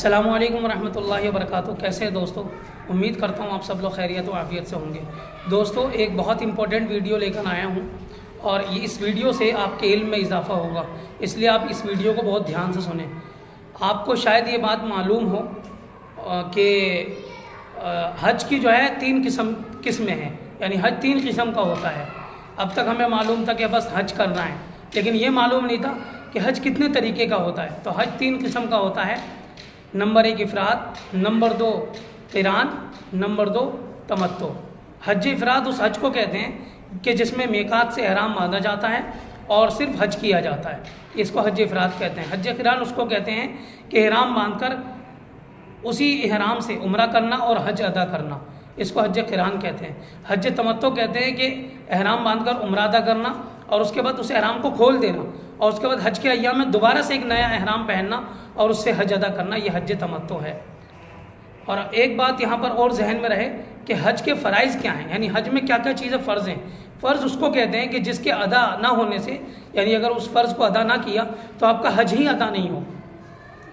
अस्सलामु अलैकुम वरहमतुल्लाहि वबरकातुहू। कैसे हैं दोस्तों? उम्मीद करता हूँ आप सब लोग खैरियत व आफियत से होंगे। दोस्तों, एक बहुत इंपॉर्टेंट वीडियो लेकर आया हूँ और इस वीडियो से आपके इल्म में इजाफ़ा होगा, इसलिए आप इस वीडियो को बहुत ध्यान से सुनें। आपको शायद ये बात मालूम हो कि हज की जो है 3 किस्में हैं, यानी हज 3 किस्म का होता है। अब तक हमें मालूम था कि बस हज करना है, लेकिन ये मालूम नहीं था कि हज कितने तरीके का होता है। तो हज 3 किस्म का होता है। नंबर 1 इफ़राद, नंबर 2 क़िरान, नंबर 2 तमत्तो। हज इफ़राद उस हज को कहते हैं कि जिसमें मीक़ात से एहराम बांधा जाता है और सिर्फ हज किया जाता है, इसको हज इफ़राद कहते हैं। हज क़िरान उसको कहते हैं कि एहराम बांधकर उसी एहराम से उम्रा करना और हज अदा करना, इसको हज क़िरान कहते हैं। हज तमत्तो कहते हैं कि एहराम बांधकर उम्रा अदा करना और उसके बाद उस एहराम को खोल देना और उसके बाद हज के अय्याम में दोबारा से एक नया एहराम पहनना और उससे हज अदा करना, ये हज तमत्तो है। और एक बात यहाँ पर और जहन में रहे कि हज के फ़राइज़ क्या हैं, यानी हज में क्या क्या चीज़ें फ़र्ज़ हैं। फ़र्ज़ उसको कहते हैं कि जिसके अदा ना होने से, यानी अगर उस फ़र्ज़ को अदा ना किया तो आपका हज ही अदा नहीं हो,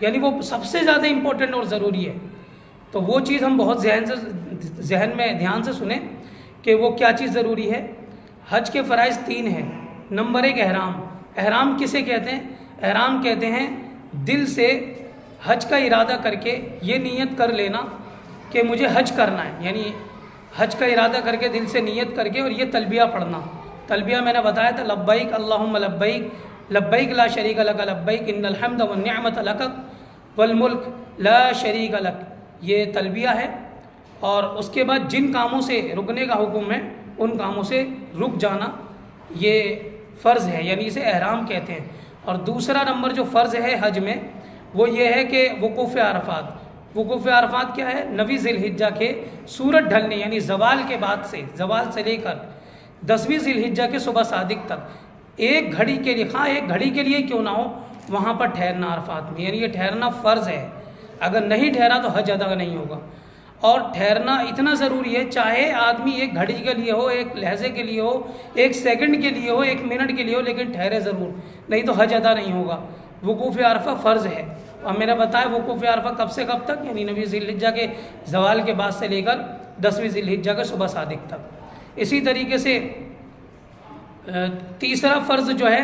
यानी वो सबसे ज़्यादा इम्पोर्टेंट और ज़रूरी है। तो वो चीज़ हम बहुत जहन में ध्यान से सुने कि वो क्या चीज़ ज़रूरी है। हज के फ़राइज़ 3 हैं। नंबर 1 एहराम। एहराम किसे कहते हैं? एहराम कहते हैं दिल से हज का इरादा करके ये नीयत कर लेना कि मुझे हज करना है, यानी हज का इरादा करके दिल से नीयत करके और ये तलबिया पढ़ना। तलबिया मैंने बताया था, लब्बैक अल्लाहुम्मा लब्बैक, लब्बैक ला शरीक लक लब्बैक, इन्नल हम्द वन निअमत लक वल मुल्क ला शरीक लक, ये तलबिया है। और उसके बाद जिन कामों से रुकने का हुक्म है उन कामों से रुक जाना, ये फ़र्ज़ है, यानी इसे एहराम कहते हैं। और दूसरा नंबर जो फ़र्ज़ है हज में वो ये है कि वक़ूफ़ अरफ़ात। वक़ूफ़ अरफ़ात क्या है? 9वीं ज़िलहिज्जा के सूरज ढलने, यानी ज़वाल के बाद से, ज़वाल से लेकर 10वीं ज़िलहिज्जा के सुबह सादिक तक एक घड़ी के लिए, हाँ एक घड़ी के लिए क्यों ना हो, वहाँ पर ठहरना अरफ़ात में, यानी ये ठहरना फ़र्ज़ है। अगर नहीं ठहरा तो हज अदा नहीं होगा। और ठहरना इतना ज़रूरी है, चाहे आदमी एक घड़ी के लिए हो, एक लहजे के लिए हो, एक सेकंड के लिए हो, 1 मिनट के लिए हो, लेकिन ठहरे ज़रूर, नहीं तो हज अदा नहीं होगा। वक़ूफ़ अरफ़ा फ़र्ज़ है। और मैंने बताया वक़ूफ़ अरफ़ा कब से कब तक, यानी 9वीं ज़िलहिज्जा के ज़वाल के बाद से लेकर 10वीं ज़िलहिज्जा के सुबह सादिक तक। इसी तरीके से तीसरा फ़र्ज़ जो है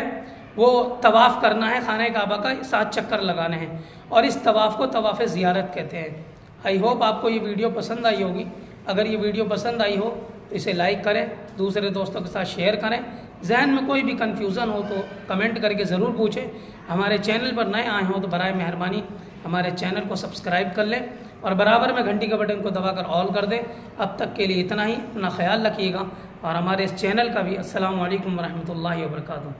वो तवाफ़ करना है, खाना काबा का 7 चक्कर लगाने हैं, और इस तवाफ़ को तवाफ़ ज़ियारत कहते हैं। आई होप आपको ये वीडियो पसंद आई होगी। अगर ये वीडियो पसंद आई हो तो इसे लाइक करें, दूसरे दोस्तों के साथ शेयर करें। जहन में कोई भी कन्फ्यूज़न हो तो कमेंट करके ज़रूर पूछें। हमारे चैनल पर नए आए हों तो बराए मेहरबानी हमारे चैनल को सब्सक्राइब कर लें और बराबर में घंटी के बटन को दबाकर ऑल कर दें। अब तक के लिए इतना ही, अपना ख्याल रखिएगा और हमारे इस चैनल का भी। अस्सलामु अलैकुम वरहमतुल्लाहि वबरकातुहू।